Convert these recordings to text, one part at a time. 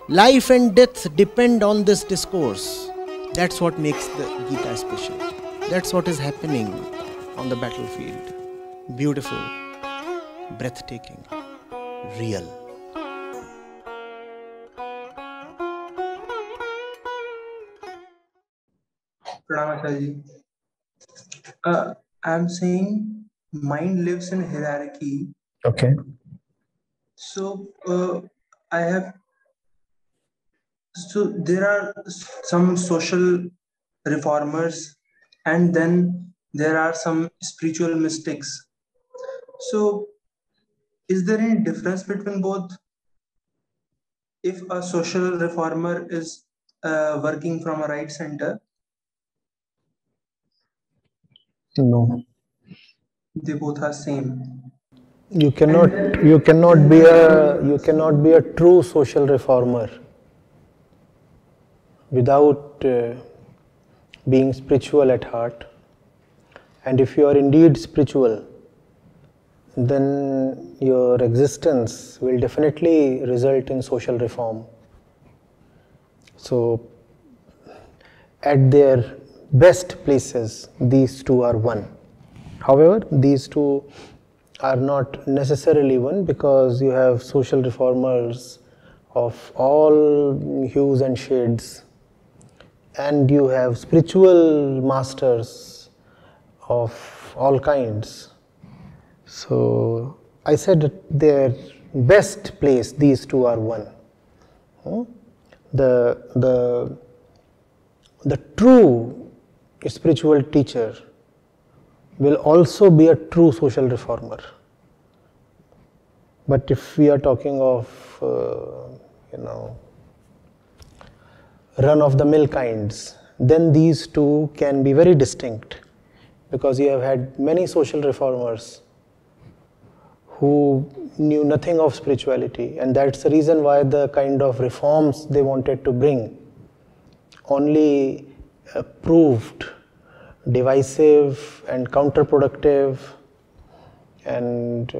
Life and death depend on this discourse. That's what makes the Gita special. That's what is happening on the battlefield. Beautiful, breathtaking, real. Pranam Acharya. I'm saying mind lives in hierarchy. Okay. So I have so there are some social reformers, and then there are some spiritual mystics. So is there any difference between both? If a social reformer is working from a right center, No. they both are same. You cannot be a true social reformer without being spiritual at heart. And if you are indeed spiritual, then your existence will definitely result in social reform. So at their best places, these two are one. However, these two are not necessarily one, because you have social reformers of all hues and shades, and you have spiritual masters of all kinds. So I said at their best place, these two are one. The true spiritual teacher will also be a true social reformer. But if we are talking of run-of-the-mill kinds, then these two can be very distinct, because you have had many social reformers who knew nothing of spirituality, and that's the reason why the kind of reforms they wanted to bring only proved divisive and counterproductive and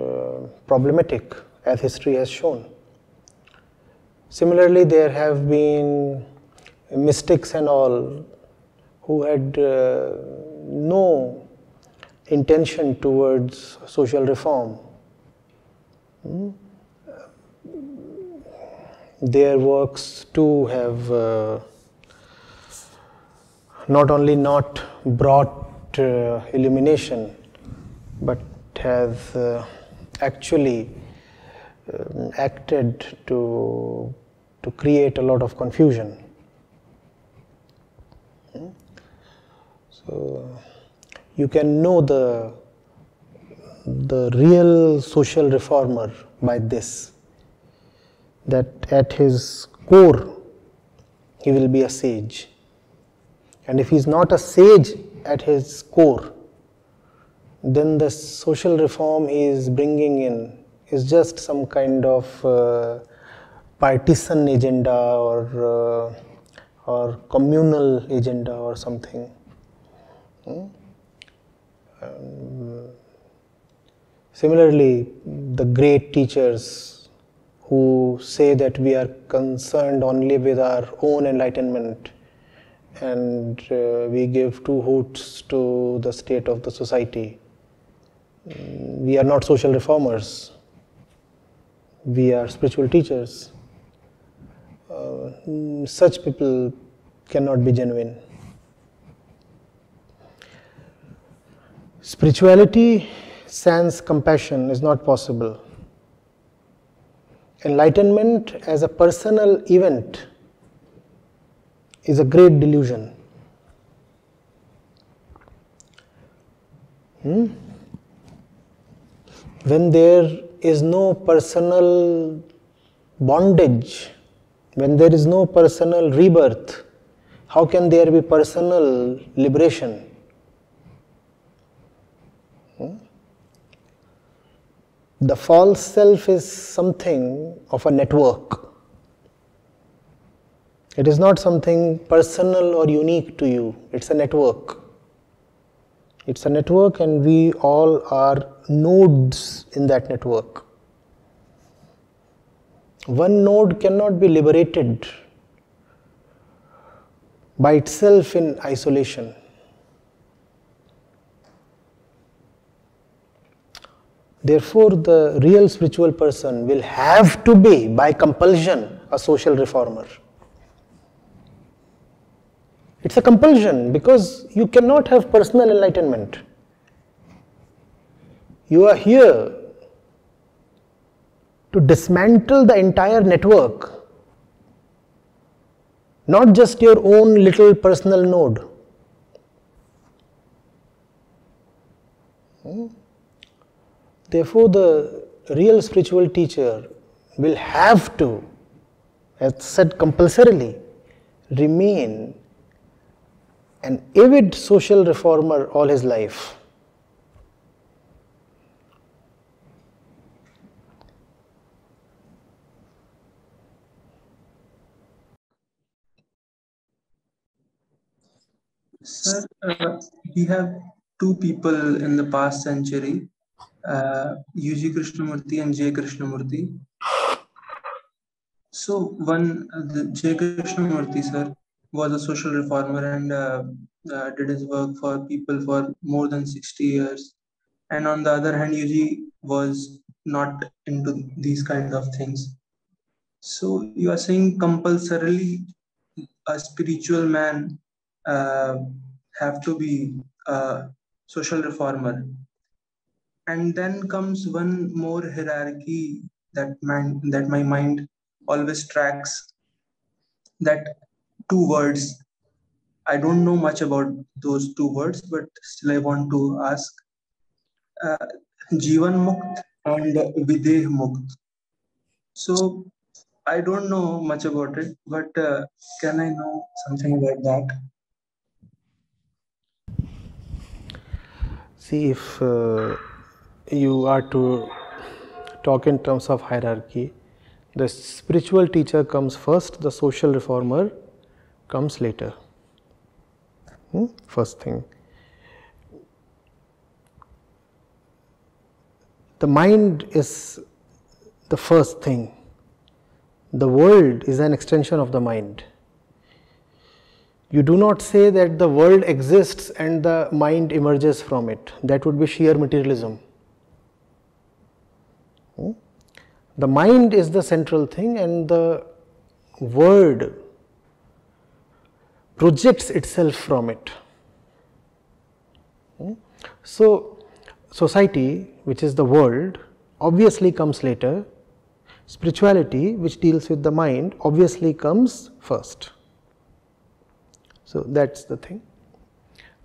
problematic, as history has shown. Similarly, there have been mystics and all who had no intention towards social reform. Their works too have not only not brought illumination, but has actually acted to create a lot of confusion. So you can know the real social reformer by this, that at his core he will be a sage. And if he is not a sage at his core, then the social reform he is bringing in is just some kind of partisan agenda or communal agenda or something. Similarly, the great teachers who say that we are concerned only with our own enlightenment, and we give two hoots to the state of the society. We are not social reformers. We are spiritual teachers. Such people cannot be genuine. Spirituality sans compassion is not possible. Enlightenment as a personal event is a great delusion. When there is no personal bondage, when there is no personal rebirth, how can there be personal liberation? The false self is something of a network. It is not something personal or unique to you. It's a network. It's a network, and we all are nodes in that network. One node cannot be liberated by itself in isolation. Therefore, the real spiritual person will have to be, by compulsion, a social reformer. It's a compulsion because you cannot have personal enlightenment. You are here to dismantle the entire network, not just your own little personal node. Therefore, the real spiritual teacher will have to, as said compulsorily, remain an avid social reformer all his life. Sir, we have two people in the past century, U.G. Krishnamurti and J. Krishnamurti. So the J. Krishnamurti, sir, was a social reformer and did his work for people for more than 60 years. And on the other hand, U.G. was not into these kinds of things. So you are saying compulsorily a spiritual man have to be a social reformer. And then comes one more hierarchy that my mind always tracks, that two words. I don't know much about those two words, but still I want to ask. JeevanMukti and Videh-Mukt. So I don't know much about it, but can I know something about that? See, if you are to talk in terms of hierarchy, the spiritual teacher comes first, the social reformer comes later. First thing. The mind is the first thing. The world is an extension of the mind. You do not say that the world exists and the mind emerges from it. That would be sheer materialism. The mind is the central thing and the word projects itself from it. So, society, which is the world, obviously comes later. Spirituality, which deals with the mind, obviously comes first. So, that's the thing.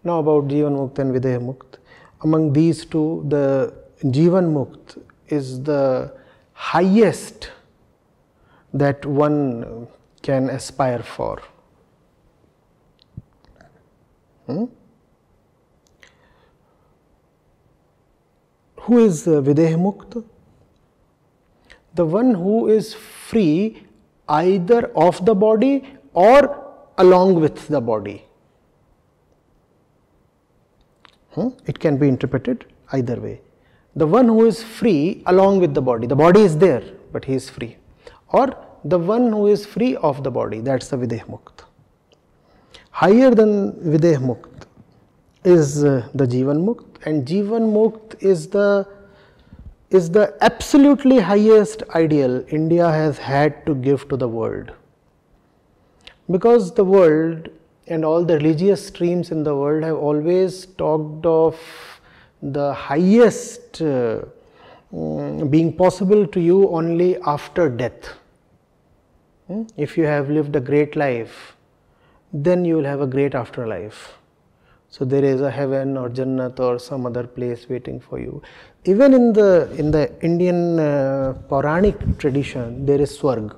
Now, about JeevanMukti and Videh-Mukt. Among these two, the JeevanMukt is the highest that one can aspire for. Who is Videh-Mukt? The one who is free either of the body or along with the body. It can be interpreted either way. The one who is free along with the body is there, but he is free. Or the one who is free of the body, that's the Videh-Mukt. Higher than Videh-Mukt is the JeevanMukt, and JeevanMukt is the absolutely highest ideal India has had to give to the world. Because the world and all the religious streams in the world have always talked of the highest being possible to you only after death. If you have lived a great life, then you will have a great afterlife. So there is a heaven or Jannat or some other place waiting for you. Even in the Indian Puranic tradition, there is Swarg.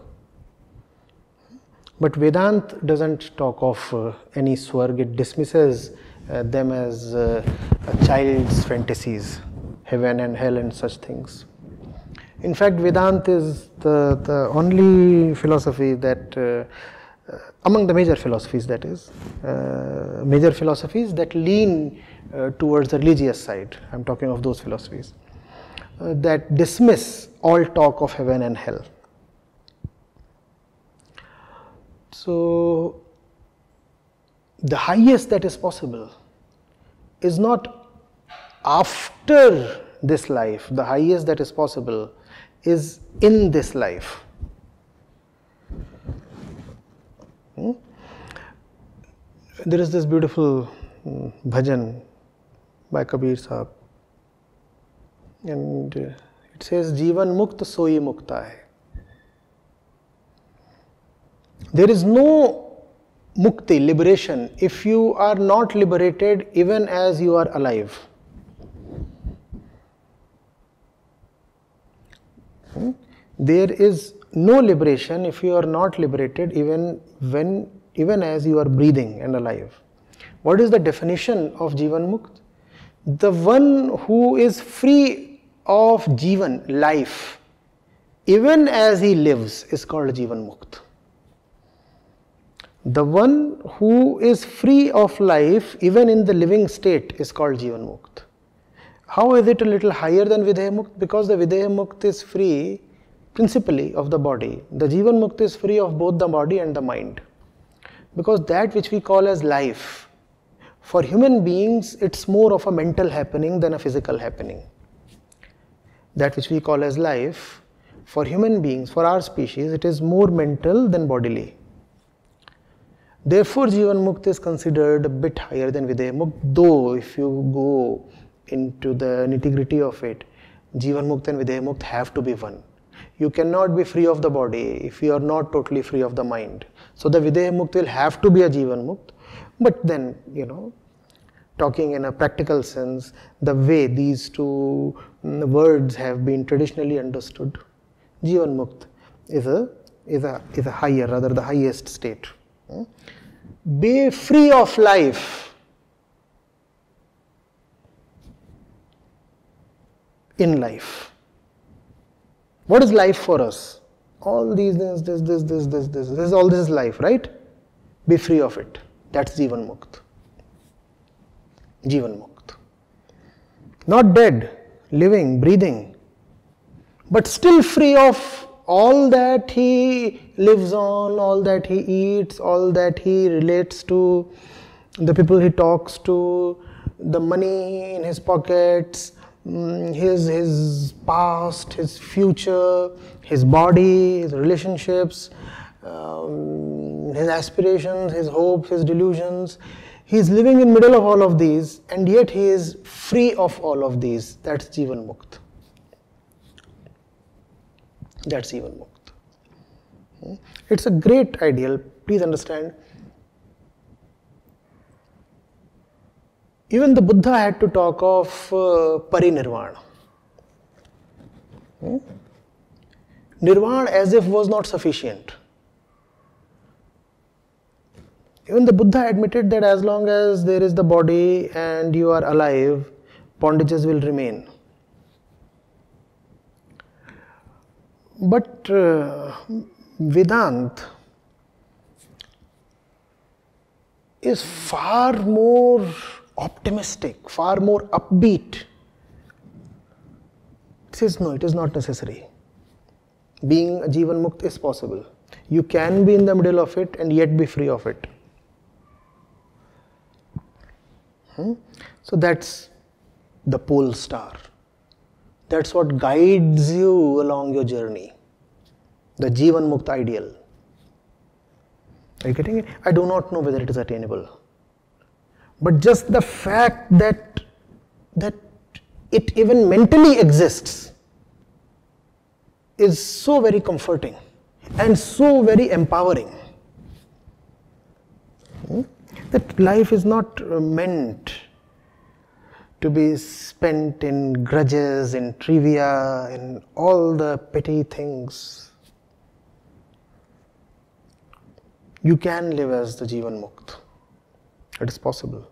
But Vedanta doesn't talk of any Swarg. It dismisses them as a child's fantasies, heaven and hell and such things. In fact, Vedanta is the only philosophy that among the major philosophies, that is, major philosophies that lean towards the religious side. I am talking of those philosophies that dismiss all talk of heaven and hell. So, the highest that is possible is not after this life, the highest that is possible is in this life. There is this beautiful bhajan by Kabir Sahib, and it says, JeevanMukti soi mukta hai. There is no mukti, liberation, if you are not liberated even as you are alive. There is no liberation if you are not liberated even as you are breathing and alive. What is the definition of JeevanMukti? The one who is free of Jeevan, life, even as he lives, is called JeevanMukti. The one who is free of life, even in the living state, is called JeevanMukti. How is it a little higher than Videha-Mukti? Because the Videha-Mukti is free principally of the body. The JeevanMukti is free of both the body and the mind. Because that which we call as life, for human beings, it's more of a mental happening than a physical happening. That which we call as life, for human beings, for our species, it is more mental than bodily. Therefore, JeevanMukti is considered a bit higher than Videha-Mukti, though if you go into the nitty-gritty of it, JeevanMukti and Videha-Mukti have to be one. You cannot be free of the body if you are not totally free of the mind. So the Videha-Mukti will have to be a JeevanMukti. But then, talking in a practical sense, the way these two words have been traditionally understood, JeevanMukti is a higher, rather the highest state. Be free of life in life. What is life for us? All these, this, all this is life, right? Be free of it. That's JeevanMukti. JeevanMukti. Not dead, living, breathing, but still free of all that he lives on, all that he eats, all that he relates to, the people he talks to, the money in his pockets, his past, his future, his body, his relationships, his aspirations, his hopes, his delusions. He is living in middle of all of these, and yet he is free of all of these. That's JeevanMukti. That's JeevanMukti. It's a great ideal. Please understand. Even the Buddha had to talk of parinirvana. Nirvana as if was not sufficient. Even the Buddha admitted that as long as there is the body and you are alive, bondages will remain. But Vedanta is far more optimistic, far more upbeat. It says no, it is not necessary. Being a JeevanMukti is possible. You can be in the middle of it and yet be free of it. So that's the pole star. That's what guides you along your journey. The JeevanMukti ideal. Are you getting it? I do not know whether it is attainable. But just the fact that it even mentally exists is so very comforting and so very empowering. That life is not meant to be spent in grudges, in trivia, in all the petty things. You can live as the JeevanMukti. It is possible.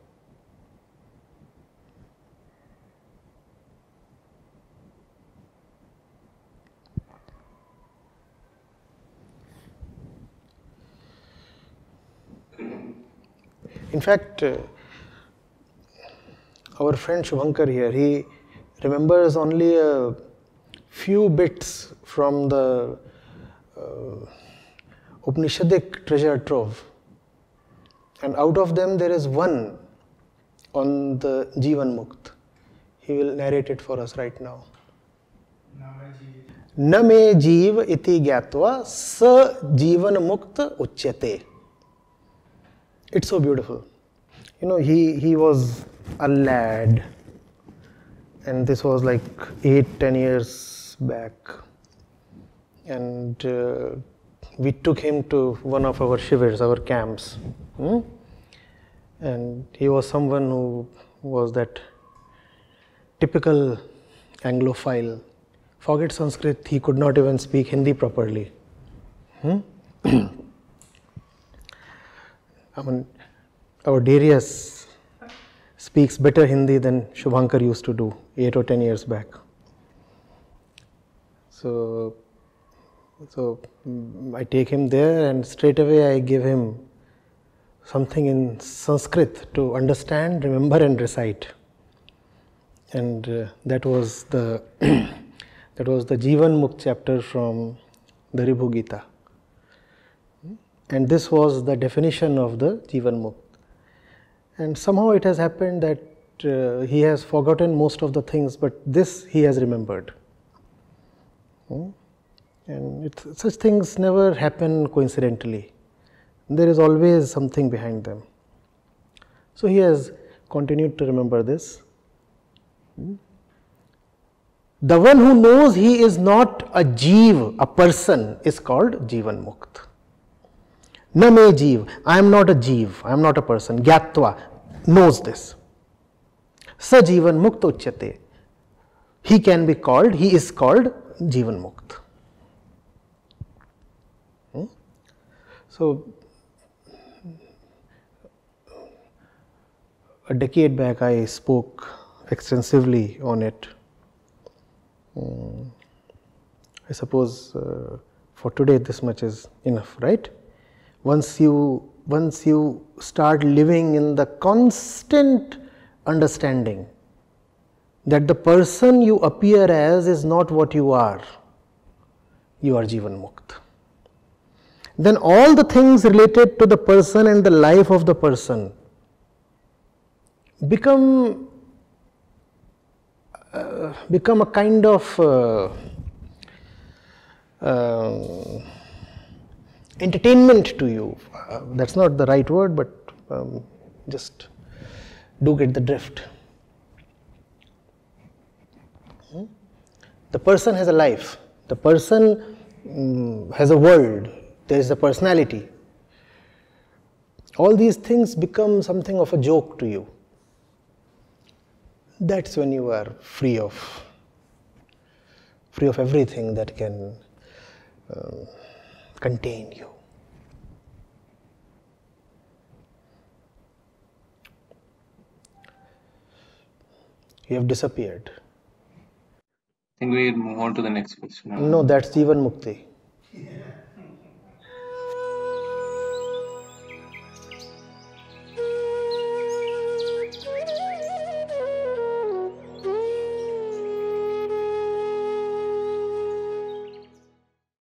In fact, our friend Shubhankar here, he remembers only a few bits from the Upanishadic treasure trove. And out of them there is one on the JeevanMukti. He will narrate it for us right now. Na me jeev iti gyatva sa JeevanMukti uchyate. It's so beautiful. He was a lad, and this was like 8-10 years back, and we took him to one of our shivers, our camps, and he was someone who was that typical Anglophile. Forget Sanskrit, he could not even speak Hindi properly. Our Darius speaks better Hindi than Shubhankar used to do 8 or 10 years back. So I take him there, and straight away I give him something in Sanskrit to understand, remember and recite. And that was the JeevanMukti chapter from the Ribhu Gita. And this was the definition of the JeevanMukti. And somehow it has happened that he has forgotten most of the things, but this he has remembered. And such things never happen coincidentally. There is always something behind them. So he has continued to remember this. The one who knows he is not a jeev, a person, is called JeevanMukti. Na me jeev, I am not a jeev, I am not a person. Gyatva, knows this. Sa JeevanMukti uchyate. He is called JeevanMukti. So, a decade back I spoke extensively on it. I suppose for today this much is enough, right? Once you start living in the constant understanding that the person you appear as is not what you are JeevanMukti. Then all the things related to the person and the life of the person become a kind of entertainment to you. That's not the right word, but just do get the drift. The person has a life. The person has a world. There is a personality. All these things become something of a joke to you. That's when you are free of everything that can contain you. You have disappeared. I think we'll move on to the next question. No, that's JeevanMukti.